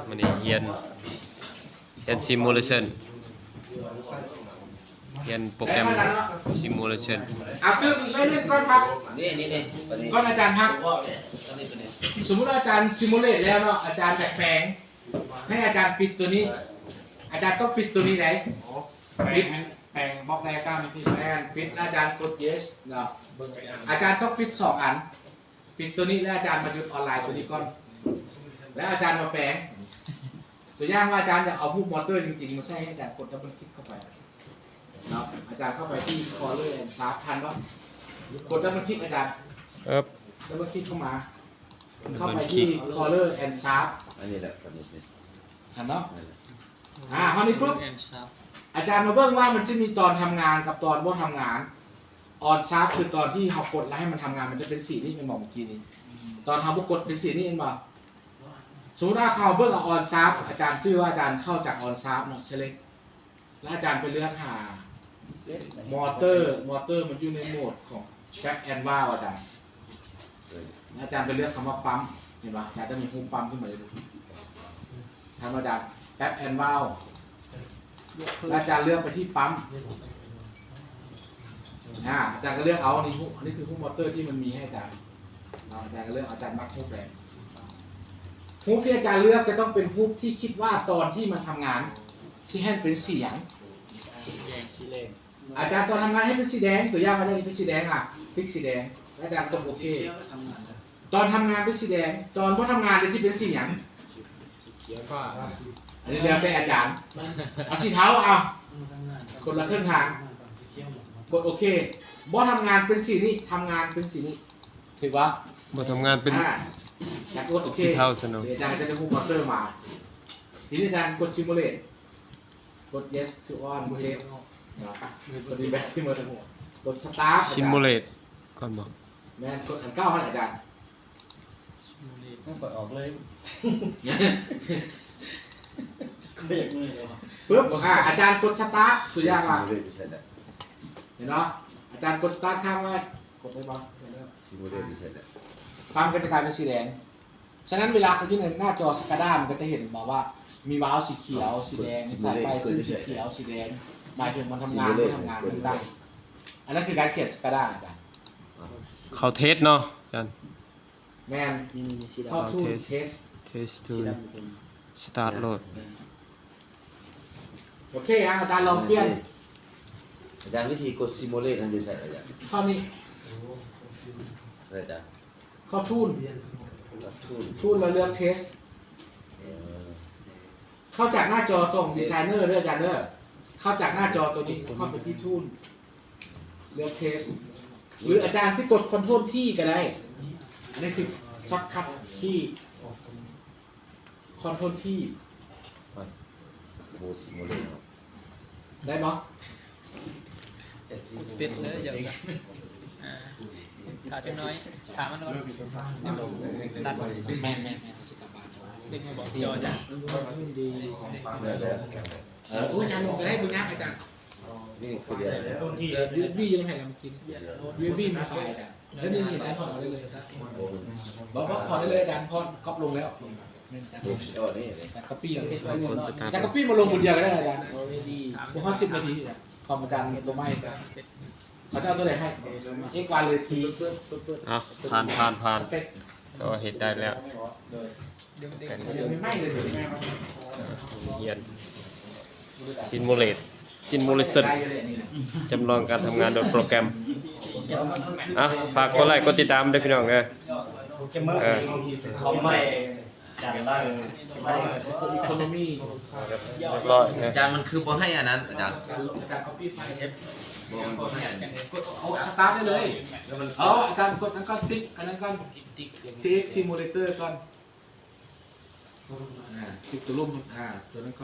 มันนี่เรียนซิมูเลชันเรียนโปรแกรมซิมูเลชันคือไม่เล่นก้อนพักนี่ก้อนอาจารย์พักนี่เป็นสมมติอาจารย์ซิมูเลตแล้วเนาะอาจารย์แปลงให้อาจารย์ปิดตัวนี้ อาจารย์ต้องปิดตัวนี้ไหนปิดแปลงบล็อกแรกก้ามีพี่แอนปิดอาจารย์กด yes เนาะอาจารย์ต้องปิด2 อันปิดตัวนี้แล้วอาจารย์มาหยุดออนไลน์ตัวนี้ก่อนแล้วอาจารย์มาแปลงตัวอย่างว่าอาจารย์จะเอาผู้มอเตอร์จริงๆมาใส่ให้อาจารย์กดดับเบิลคลิกเข้าไปเนาะอาจารย์เข้าไปที่ Color and Sharp ทันว่ากดดับเบิลคลิกอาจารย์ดับเบิลคลิกเข้ามาไปที่ Color and Sharp อันนี้แหละอันนี้หันเนาะคราวนี้ปุ๊บอาจารย์มาเบิ่งว่ามันจะมีตอนทำงานกับตอนว่าทำงานออนชาร์ปคือตอนที่เรากดแล้วให้มันทำงานมันจะเป็นสีนี่เป็นบอกเมื่อกี้นี้ตอนทำพวกกดเป็นสีนี่เองบ่สมมติว่าเขาเบิ่งออนชาร์ปอาจารย์ชื่อว่าอาจารย์เข้าจากออนชาร์ปเนาะใช่เลยแล้วอาจารย์ไปเลือกหามอเตอร์มันอยู่ในโหมดของแบ็คแอนด์วาลอาจารย์อาจารย์ไปเลือกคำว่าปั๊มเห็นป่ะอาจารย์จะมีปุ่มปั๊มขึ้นมาเลยทำอาจารย์แบ็คแอนด์วาลอาจารย์เลือกไปที่ปั๊มอาจารย์ก็เลือกเอาอันนี้คือฮุบมอเตอร์ที่มันมีให้อาจารย์อาจารย์ก็เลือกอาจารย์มักฮุบแรงฮุบที่อาจารย์เลือกจะต้องเป็นฮุบที่คิดว่าตอนที่มาทำงานที่ให้เป็นสีอย่างอาจารย์ตอนทำงานให้เป็นสีแดงตัวอย่างอาจารย์เป็นสีแดงคลิกสีแดงอาจารย์กดโอเคตอนทำงานเป็นสีแดงตอนพอทำงานจะเป็นสีอย่างอันนี้เรียกเป็นอาจารย์เอาสีเท้าคนละครึ่งทางกดโอเคบอทำงานเป็นสีนี้ทำงานเป็นสีนี้ถือว่าบททำงานเป็นอยากกดโอเคสีเทาสนุกอาจารย์จะได้ฮูมอเตอร์มาทีนี้อาจารย์กดซิมูเลตกด yes to on เซฟกดดีแบ็กซิมูเลตกดสตาร์ทซิมูเลตก่อนบอกแม่กดอัน9ให้อาจารย์ต้องกดออกเลยปึ๊บอาจารย์กดสตาร์ทสุดยอดมากเห็นเนาะอาจารย์กดสตาร์ทข้างไว้กดได้ปะปั๊มก็จะกลายเป็นสีแดงฉะนั้นเวลาเขายื่นหน้าจอสกาด้ามันก็จะเห็นมาว่ามีวาล์วสีเขียวสีแดงสายไฟขึ้นสีเขียวสีแดงหมายถึงมันทำงานไม่ทำงานมันตั้งอันนั้นคือการเขียนสกาด้าอาจารย์เขาเทสเนาะอาจารย์แมนเข้าทูเทสทูสตาร์ทโหลดโอเคอาจารย์ลองเปลี่ยนอาจารย์วิธีกดซิมูเลตนั่นจะใส่อะไรข้อนี้อะไรจ้ะเข้าทูนเราเลือกเทสเข้าจากหน้าจอตรงดีไซเนอร์เลือกอาจารย์เลือกเข้าจากหน้าจอตัวนี้เข้าไปที่ทูนเลือกเทสหรืออาจารย์ที่กดคอนโทรลที่ก็ได้อันนี้คือช็อตคัทที่คอนโทรลที่โบซิมูเลตได้ไหมเสร็จเลยอย่างนี้ขาดน้อยขามันน้อยตัดแม่สิกาบาลเด็กมาบอกจอจ้ะดีอาจารย์ลงก็ได้บุญยักษ์อาจารย์นี่คือเดียวUSB ยังไงเรามากิน USB มีไฟอาจารย์แล้วนี่อาจารย์พอเอาได้เลยบอกพอได้เลยอาจารย์พอก๊อปลงแล้วก๊อปปี้อาจารย์ก๊อปปี้มาลงบนเดียวก็ได้อาจารย์พวกเขา10 นาทีคอมอาจารย์ตัวไม่เขาจะเอาตัวไหนให้เอกวานเลยทีผ่านก็เห็นได้แล้วยังไม่ไหม้เลยเรียนซิมูเลชันจำลองการทำงานโดยโปรแกรมฝากกดไลค์กดติดตามด้วยพี่น้องเขาไม่จานได้อีโคโนมี่อาจารย์มันคือบ่ให้อันนั้นอาจารย์ก๊อปปี้ไฟล์เอาสตาร์ทได้เลยอาจารย์กดนั้นก่อนติ๊กอันนั้นก่อน CX Simulator ก่อนติ๊กตัวรูปตัวนั้นก่อน